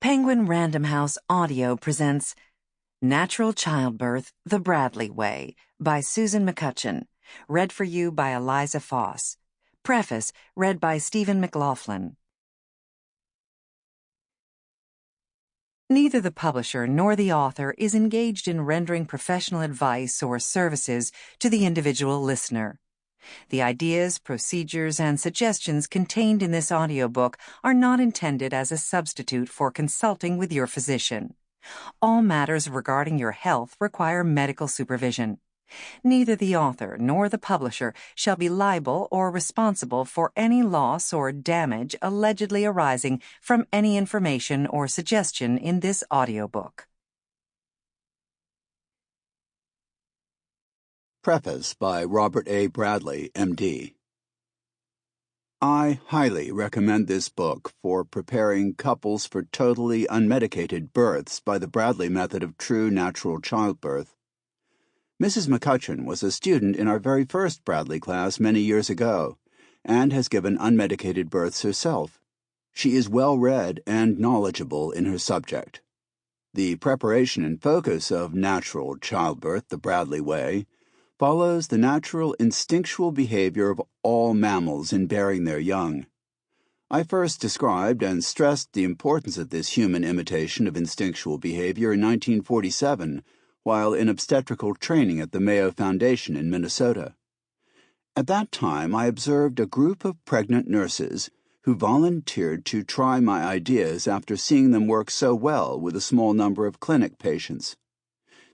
Penguin Random House Audio presents Natural Childbirth, The Bradley Way by Susan McCutcheon, read for you by Eliza Foss. Preface read by Stephen McLaughlin. Neither the publisher nor the author is engaged in rendering professional advice or services to the individual listener. The ideas, procedures, and suggestions contained in this audiobook are not intended as a substitute for consulting with your physician. All matters regarding your health require medical supervision. Neither the author nor the publisher shall be liable or responsible for any loss or damage allegedly arising from any information or suggestion in this audiobook. Preface by Robert A. Bradley, M.D. I highly recommend this book for preparing couples for totally unmedicated births by the Bradley method of true natural childbirth. Mrs. McCutcheon was a student in our very first Bradley class many years ago, and has given unmedicated births herself. She is well-read and knowledgeable in her subject. The preparation and focus of Natural Childbirth, the Bradley Way, follows the natural instinctual behavior of all mammals in bearing their young. I first described and stressed the importance of this human imitation of instinctual behavior in 1947 while in obstetrical training at the Mayo Foundation in Minnesota. At that time, I observed a group of pregnant nurses who volunteered to try my ideas after seeing them work so well with a small number of clinic patients.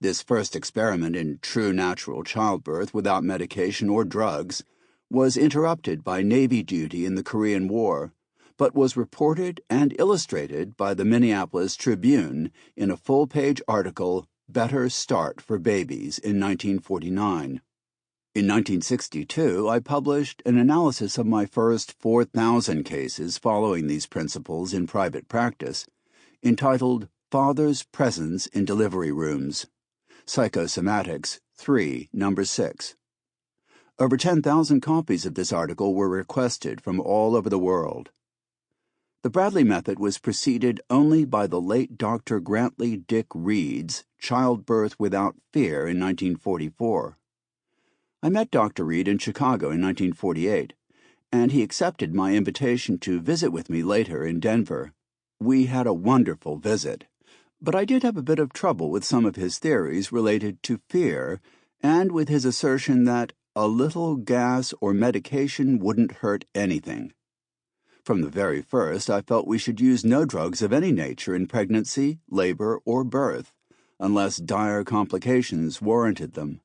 This first experiment in true natural childbirth without medication or drugs was interrupted by Navy duty in the Korean War, but was reported and illustrated by the Minneapolis Tribune in a full-page article, Better Start for Babies, in 1949. In 1962, I published an analysis of my first 4,000 cases following these principles in private practice, entitled Father's Presence in Delivery Rooms. Psychosomatics 3, number 6. Over 10,000 copies of this article were requested from all over the world. The Bradley method was preceded only by the late Dr. Grantley Dick Reed's Childbirth Without Fear in 1944. I met Dr. Reed in Chicago in 1948, and he accepted my invitation to visit with me later in Denver. We had a wonderful visit. But I did have a bit of trouble with some of his theories related to fear and with his assertion that a little gas or medication wouldn't hurt anything. From the very first, I felt we should use no drugs of any nature in pregnancy, labor, or birth, unless dire complications warranted them.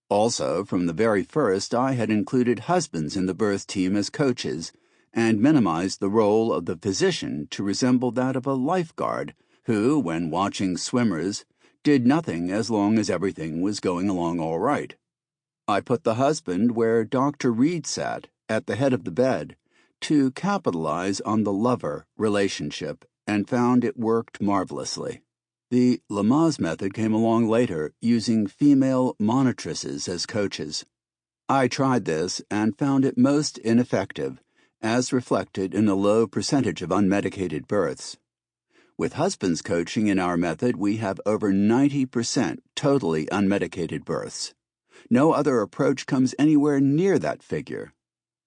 Also, from the very first, I had included husbands in the birth team as coaches and minimized the role of the physician to resemble that of a lifeguard who, when watching swimmers, did nothing as long as everything was going along all right. I put the husband where Dr. Reed sat, at the head of the bed, to capitalize on the lover relationship, and found it worked marvelously. The Lamaze method came along later, using female monitresses as coaches. I tried this and found it most ineffective, as reflected in a low percentage of unmedicated births. With husbands coaching in our method, we have over 90% totally unmedicated births. No other approach comes anywhere near that figure.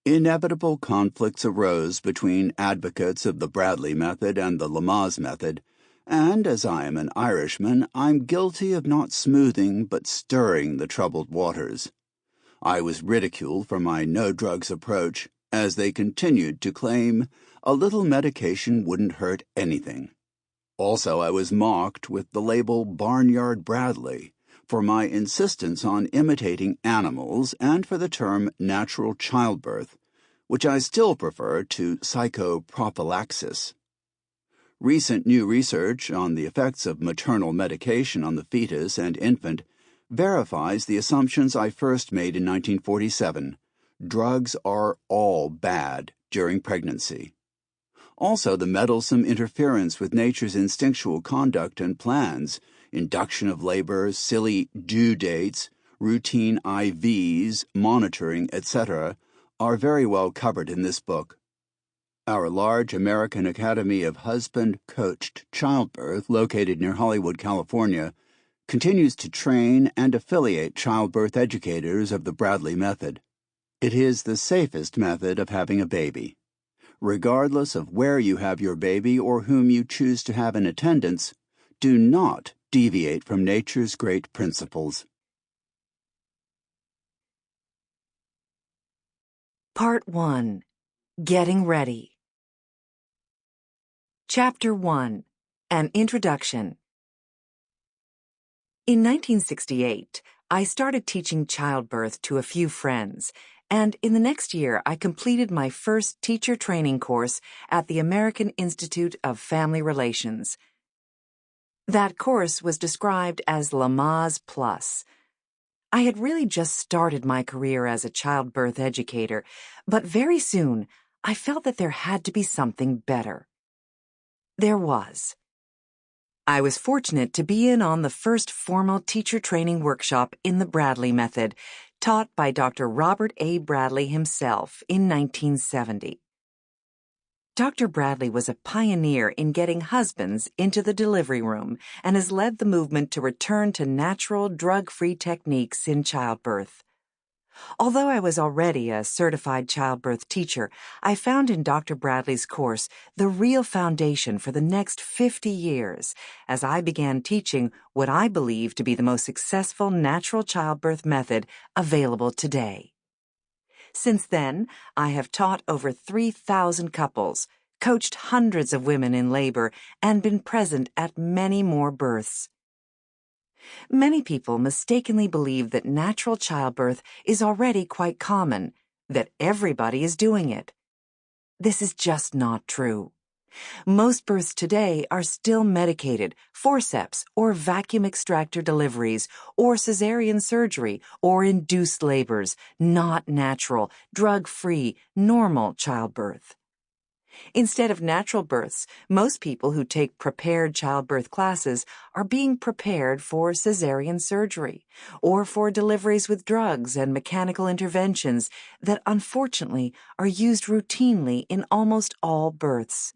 Inevitable conflicts arose between advocates of the Bradley method and the Lamaze method, and as I am an Irishman, I'm guilty of not smoothing but stirring the troubled waters. I was ridiculed for my no-drugs approach, as they continued to claim a little medication wouldn't hurt anything. Also, I was mocked with the label Barnyard Bradley for my insistence on imitating animals and for the term natural childbirth, which I still prefer to psychoprophylaxis. Recent new research on the effects of maternal medication on the fetus and infant verifies the assumptions I first made in 1947. Drugs are all bad during pregnancy. Also, the meddlesome interference with nature's instinctual conduct and plans, induction of labor, silly due dates, routine IVs, monitoring, etc., are very well covered in this book. Our large American Academy of Husband-Coached Childbirth, located near Hollywood, California, continues to train and affiliate childbirth educators of the Bradley method. It is the safest method of having a baby. Regardless of where you have your baby or whom you choose to have in attendance, do not deviate from nature's great principles. Part 1. Getting Ready. Chapter 1. An Introduction. In 1968, I started teaching childbirth to a few friends, and in the next year I completed my first teacher training course at the American Institute of Family Relations. That course was described as Lamaze Plus. I had really just started my career as a childbirth educator, but very soon I felt that there had to be something better. There was. I was fortunate to be in on the first formal teacher training workshop in the Bradley method, taught by Dr. Robert A. Bradley himself in 1970. Dr. Bradley was a pioneer in getting husbands into the delivery room and has led the movement to return to natural, drug-free techniques in childbirth. Although I was already a certified childbirth teacher, I found in Dr. Bradley's course the real foundation for the next 50 years as I began teaching what I believe to be the most successful natural childbirth method available today. Since then, I have taught over 3,000 couples, coached hundreds of women in labor, and been present at many more births. Many people mistakenly believe that natural childbirth is already quite common, that everybody is doing it. This is just not true. Most births today are still medicated, forceps or vacuum extractor deliveries, or cesarean surgery or induced labors, not natural, drug-free, normal childbirth. Instead of natural births, most people who take prepared childbirth classes are being prepared for cesarean surgery or for deliveries with drugs and mechanical interventions that unfortunately are used routinely in almost all births.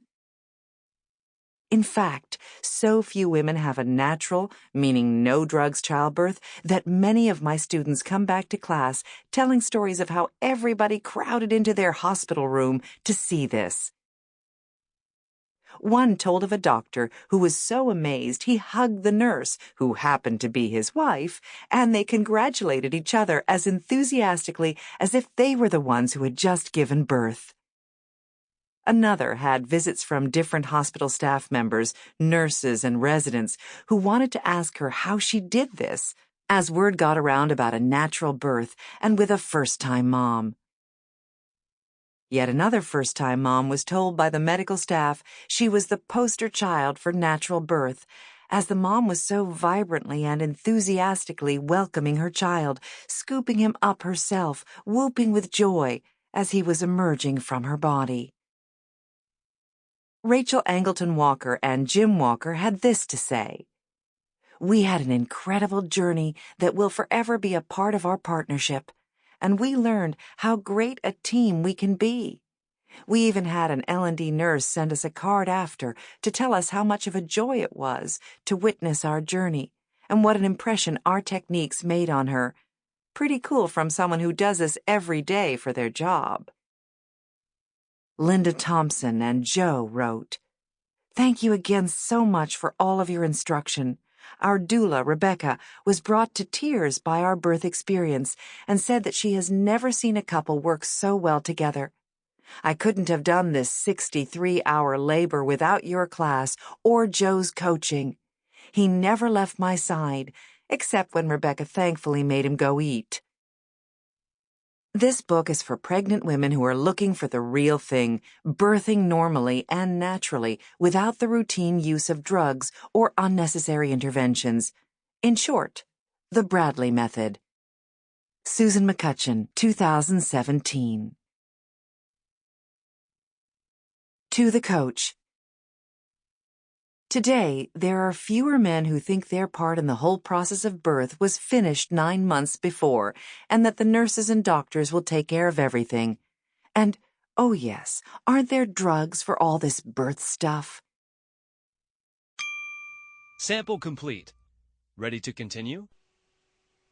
In fact, so few women have a natural, meaning no drugs childbirth, that many of my students come back to class telling stories of how everybody crowded into their hospital room to see this. One told of a doctor who was so amazed he hugged the nurse, who happened to be his wife, and they congratulated each other as enthusiastically as if they were the ones who had just given birth. Another had visits from different hospital staff members, nurses, and residents who wanted to ask her how she did this, as word got around about a natural birth and with a first-time mom. Yet another first-time mom was told by the medical staff she was the poster child for natural birth, as the mom was so vibrantly and enthusiastically welcoming her child, scooping him up herself, whooping with joy as he was emerging from her body. Rachel Angleton Walker and Jim Walker had this to say: "We had an incredible journey that will forever be a part of our partnership, and we learned how great a team we can be. We even had an L&D nurse send us a card after to tell us how much of a joy it was to witness our journey and what an impression our techniques made on her. Pretty cool from someone who does this every day for their job." Linda Thompson and Joe wrote, "Thank you again so much for all of your instruction. Our doula, Rebecca, was brought to tears by our birth experience and said that she has never seen a couple work so well together. I couldn't have done this 63-hour labor without your class or Joe's coaching. He never left my side, except when Rebecca thankfully made him go eat." This book is for pregnant women who are looking for the real thing, birthing normally and naturally without the routine use of drugs or unnecessary interventions. In short, the Bradley method. Susan McCutcheon, 2017. To the coach. Today, there are fewer men who think their part in the whole process of birth was finished 9 months before, and that the nurses and doctors will take care of everything. And Oh, yes. Aren't there drugs for all this birth stuff? Sample complete. Ready to continue?